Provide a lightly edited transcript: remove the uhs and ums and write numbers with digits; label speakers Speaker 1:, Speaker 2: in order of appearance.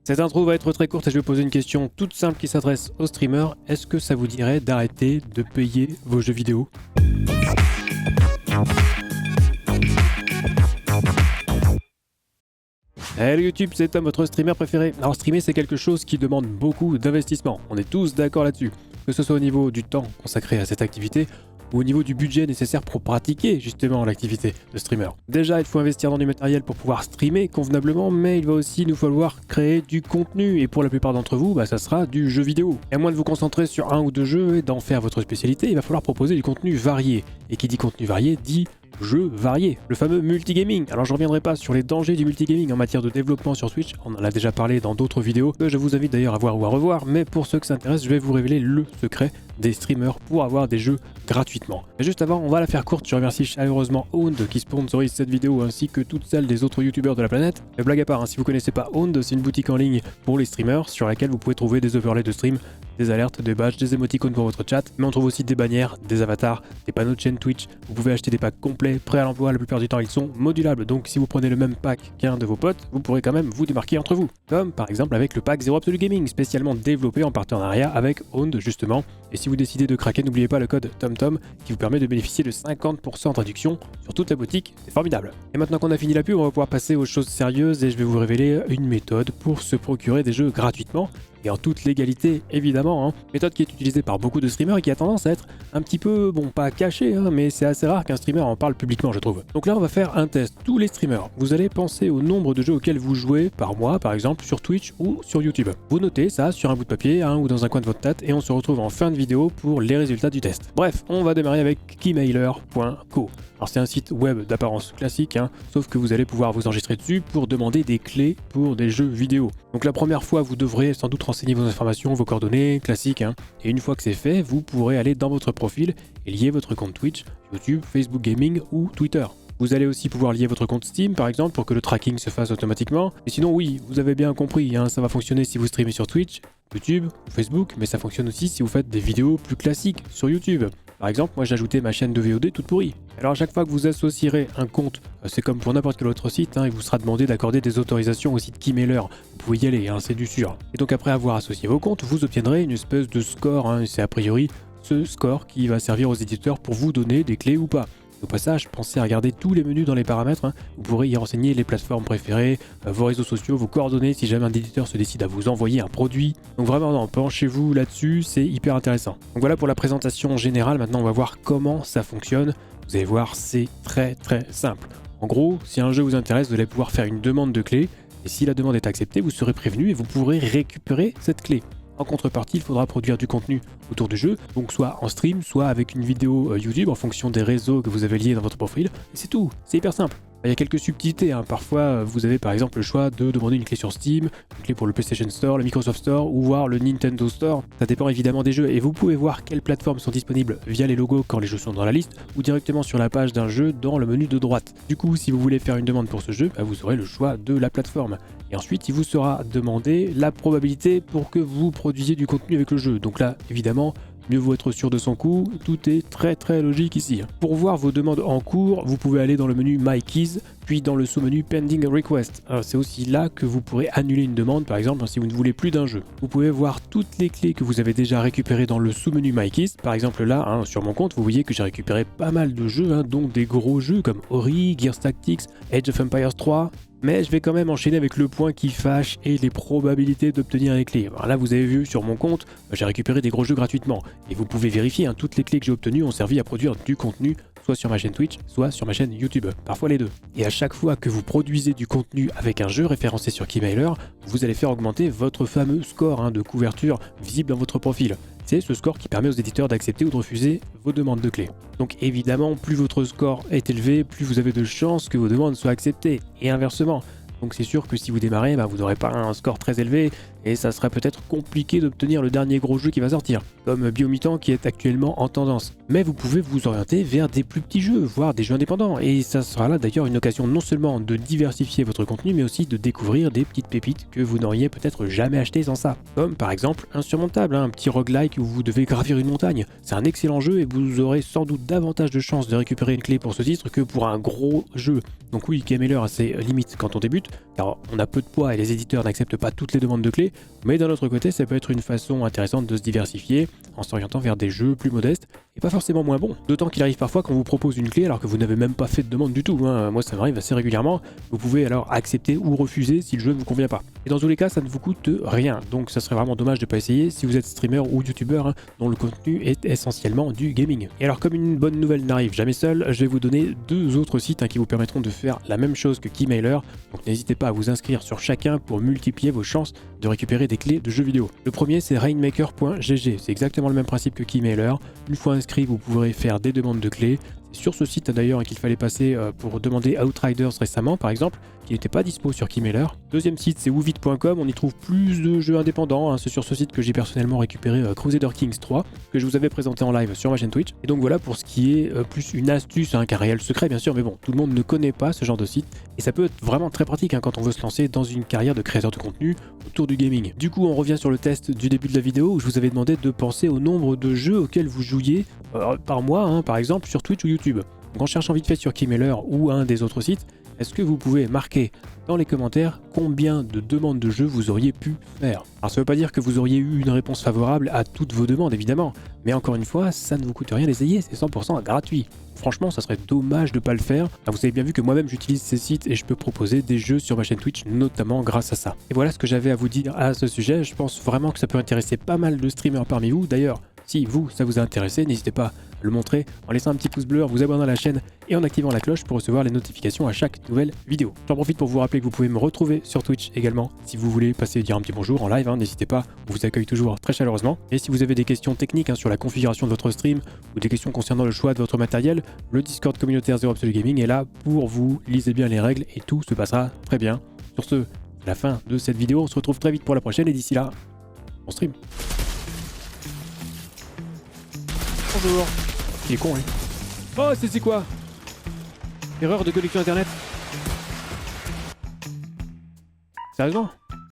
Speaker 1: Cette intro va être très courte et je vais poser une question toute simple qui s'adresse aux streamers. Est-ce que ça vous dirait d'arrêter de payer vos jeux vidéo ? Hello YouTube, c'est Tom, votre streamer préféré. Alors streamer, c'est quelque chose qui demande beaucoup d'investissement. On est tous d'accord là-dessus. Que ce soit au niveau du temps consacré à cette activité ou au niveau du budget nécessaire pour pratiquer justement l'activité de streamer. Déjà, il faut investir dans du matériel pour pouvoir streamer convenablement, mais il va aussi nous falloir créer du contenu. Et pour la plupart d'entre vous, ça sera du jeu vidéo. Et à moins de vous concentrer sur un ou deux jeux et d'en faire votre spécialité, il va falloir proposer du contenu varié. Et qui dit contenu varié dit jeux variés, le fameux multigaming. Alors je reviendrai pas sur les dangers du multigaming en matière de développement sur Twitch, on en a déjà parlé dans d'autres vidéos que je vous invite d'ailleurs à voir ou à revoir, mais pour ceux que ça intéresse, je vais vous révéler le secret des streamers pour avoir des jeux gratuitement. Mais juste avant, on va la faire courte, je remercie chaleureusement Owned qui sponsorise cette vidéo ainsi que toutes celles des autres youtubeurs de la planète. Et blague à part, si vous connaissez pas Owned, c'est une boutique en ligne pour les streamers sur laquelle vous pouvez trouver des overlays de stream, des alertes, des badges, des émoticônes pour votre chat, mais on trouve aussi des bannières, des avatars, des panneaux de chaîne Twitch. Vous pouvez acheter des packs complets, prêts à l'emploi, la plupart du temps ils sont modulables, donc si vous prenez le même pack qu'un de vos potes, vous pourrez quand même vous démarquer entre vous. Comme par exemple avec le pack Zero Absolute Gaming, spécialement développé en partenariat avec Owned justement. Et si vous décidez de craquer, n'oubliez pas le code TomTom qui vous permet de bénéficier de 50% de réduction sur toute la boutique, c'est formidable. Et maintenant qu'on a fini la pub, on va pouvoir passer aux choses sérieuses et je vais vous révéler une méthode pour se procurer des jeux gratuitement. Et en toute légalité, évidemment, méthode qui est utilisée par beaucoup de streamers et qui a tendance à être un petit peu, pas cachée, mais c'est assez rare qu'un streamer en parle publiquement, je trouve. Donc là, on va faire un test. Tous les streamers, vous allez penser au nombre de jeux auxquels vous jouez par mois, par exemple, sur Twitch ou sur YouTube. Vous notez ça sur un bout de papier, ou dans un coin de votre tête, et on se retrouve en fin de vidéo pour les résultats du test. Bref, on va démarrer avec keymailer.co. Alors c'est un site web d'apparence classique, sauf que vous allez pouvoir vous enregistrer dessus pour demander des clés pour des jeux vidéo. Donc la première fois, vous devrez sans doute renseigner vos informations, vos coordonnées classiques, et une fois que c'est fait, vous pourrez aller dans votre profil et lier votre compte Twitch, YouTube, Facebook Gaming ou Twitter. Vous allez aussi pouvoir lier votre compte Steam par exemple pour que le tracking se fasse automatiquement. Et sinon oui, vous avez bien compris, ça va fonctionner si vous streamez sur Twitch, YouTube, Facebook, mais ça fonctionne aussi si vous faites des vidéos plus classiques sur YouTube. Par exemple, moi j'ai ajouté ma chaîne de VOD toute pourrie. Alors à chaque fois que vous associerez un compte, c'est comme pour n'importe quel autre site, il vous sera demandé d'accorder des autorisations au site Keymailer. Vous pouvez y aller, c'est du sûr. Et donc après avoir associé vos comptes, vous obtiendrez une espèce de score, c'est a priori ce score qui va servir aux éditeurs pour vous donner des clés ou pas. Au passage, pensez à regarder tous les menus dans les paramètres, vous pourrez y renseigner les plateformes préférées, vos réseaux sociaux, vos coordonnées si jamais un éditeur se décide à vous envoyer un produit. Donc vraiment, penchez-vous là-dessus, c'est hyper intéressant. Donc voilà pour la présentation générale, maintenant on va voir comment ça fonctionne. Vous allez voir, c'est très simple. En gros, si un jeu vous intéresse, vous allez pouvoir faire une demande de clé, et si la demande est acceptée, vous serez prévenu et vous pourrez récupérer cette clé. En contrepartie, il faudra produire du contenu autour du jeu, donc soit en stream, soit avec une vidéo YouTube en fonction des réseaux que vous avez liés dans votre profil. Et c'est tout, c'est hyper simple. Il y a quelques subtilités, parfois vous avez par exemple le choix de demander une clé sur Steam, une clé pour le PlayStation Store, le Microsoft Store ou voir le Nintendo Store. Ça dépend évidemment des jeux et vous pouvez voir quelles plateformes sont disponibles via les logos quand les jeux sont dans la liste ou directement sur la page d'un jeu dans le menu de droite. Du coup, si vous voulez faire une demande pour ce jeu, vous aurez le choix de la plateforme. Et ensuite, il vous sera demandé la probabilité pour que vous produisiez du contenu avec le jeu. Donc là, évidemment, mieux vaut être sûr de son coup, tout est très logique ici. Pour voir vos demandes en cours, vous pouvez aller dans le menu My Keys, puis dans le sous-menu Pending Request. C'est aussi là que vous pourrez annuler une demande, par exemple si vous ne voulez plus d'un jeu. Vous pouvez voir toutes les clés que vous avez déjà récupérées dans le sous-menu My Keys. Par exemple là, sur mon compte, vous voyez que j'ai récupéré pas mal de jeux, dont des gros jeux comme Ori, Gears Tactics, Age of Empires 3. Mais je vais quand même enchaîner avec le point qui fâche et les probabilités d'obtenir les clés. Alors là, vous avez vu sur mon compte, j'ai récupéré des gros jeux gratuitement. Et vous pouvez vérifier, toutes les clés que j'ai obtenues ont servi à produire du contenu, soit sur ma chaîne Twitch, soit sur ma chaîne YouTube. Parfois les deux. Et à chaque fois que vous produisez du contenu avec un jeu référencé sur Keymailer, vous allez faire augmenter votre fameux score de couverture visible dans votre profil. C'est ce score qui permet aux éditeurs d'accepter ou de refuser vos demandes de clés. Donc évidemment, plus votre score est élevé, plus vous avez de chances que vos demandes soient acceptées, et inversement. Donc c'est sûr que si vous démarrez, vous n'aurez pas un score très élevé, et ça serait peut-être compliqué d'obtenir le dernier gros jeu qui va sortir, comme Biomutant qui est actuellement en tendance. Mais vous pouvez vous orienter vers des plus petits jeux, voire des jeux indépendants, et ça sera là d'ailleurs une occasion non seulement de diversifier votre contenu, mais aussi de découvrir des petites pépites que vous n'auriez peut-être jamais achetées sans ça. Comme par exemple Insurmontable, un petit roguelike où vous devez gravir une montagne. C'est un excellent jeu et vous aurez sans doute davantage de chances de récupérer une clé pour ce titre que pour un gros jeu. Donc oui, Gameler a ses limites quand on débute, car on a peu de poids et les éditeurs n'acceptent pas toutes les demandes de clés, mais d'un autre côté, ça peut être une façon intéressante de se diversifier en s'orientant vers des jeux plus modestes et pas forcément moins bons. D'autant qu'il arrive parfois qu'on vous propose une clé alors que vous n'avez même pas fait de demande du tout. Moi, ça m'arrive assez régulièrement. Vous pouvez alors accepter ou refuser si le jeu ne vous convient pas. Et dans tous les cas, ça ne vous coûte rien, donc ça serait vraiment dommage de ne pas essayer si vous êtes streamer ou youtubeur dont le contenu est essentiellement du gaming. Et alors, comme une bonne nouvelle n'arrive jamais seule, je vais vous donner 2 autres sites qui vous permettront de faire la même chose que Keymailer, donc n'hésitez pas à vous inscrire sur chacun pour multiplier vos chances de récupérer des clés de jeux vidéo. Le premier, c'est rainmaker.gg, c'est exactement le même principe que Keymailer. Une fois inscrit, vous pourrez faire des demandes de clés. C'est sur ce site d'ailleurs qu'il fallait passer pour demander Outriders récemment par exemple, qui n'était pas dispo sur Keymailer. Deuxième site, c'est woovit.com, on y trouve plus de jeux indépendants, c'est sur ce site que j'ai personnellement récupéré Crusader Kings 3, que je vous avais présenté en live sur ma chaîne Twitch. Et donc voilà pour ce qui est plus une astuce qu'un réel secret bien sûr, mais bon, tout le monde ne connaît pas ce genre de site, et ça peut être vraiment très pratique quand on veut se lancer dans une carrière de créateur de contenu autour du gaming. Du coup, on revient sur le test du début de la vidéo où je vous avais demandé de penser au nombre de jeux auxquels vous jouiez par mois, par exemple sur Twitch ou YouTube. Donc en cherchant vite fait sur Keymailer ou un des autres sites, est-ce que vous pouvez marquer dans les commentaires combien de demandes de jeux vous auriez pu faire? Alors ça ne veut pas dire que vous auriez eu une réponse favorable à toutes vos demandes évidemment, mais encore une fois, ça ne vous coûte rien d'essayer, c'est 100% gratuit. Franchement, ça serait dommage de ne pas le faire. Vous avez bien vu que moi-même j'utilise ces sites et je peux proposer des jeux sur ma chaîne Twitch, notamment grâce à ça. Et voilà ce que j'avais à vous dire à ce sujet. Je pense vraiment que ça peut intéresser pas mal de streamers parmi vous. D'ailleurs, si vous, ça vous a intéressé, n'hésitez pas à le montrer en laissant un petit pouce bleu, en vous abonnant à la chaîne et en activant la cloche pour recevoir les notifications à chaque nouvelle vidéo. J'en profite pour vous rappeler que vous pouvez me retrouver sur Twitch également. Si vous voulez passer dire un petit bonjour en live, n'hésitez pas, on vous accueille toujours très chaleureusement. Et si vous avez des questions techniques sur la configuration de votre stream ou des questions concernant le choix de votre matériel, le Discord communautaire Zero Absolute Gaming est là pour vous. Lisez bien les règles et tout se passera très bien. Sur ce, c'est la fin de cette vidéo, on se retrouve très vite pour la prochaine et d'ici là, on stream. Bonjour. Il est con, lui. Oh, c'est quoi? Erreur de connexion internet. Sérieusement?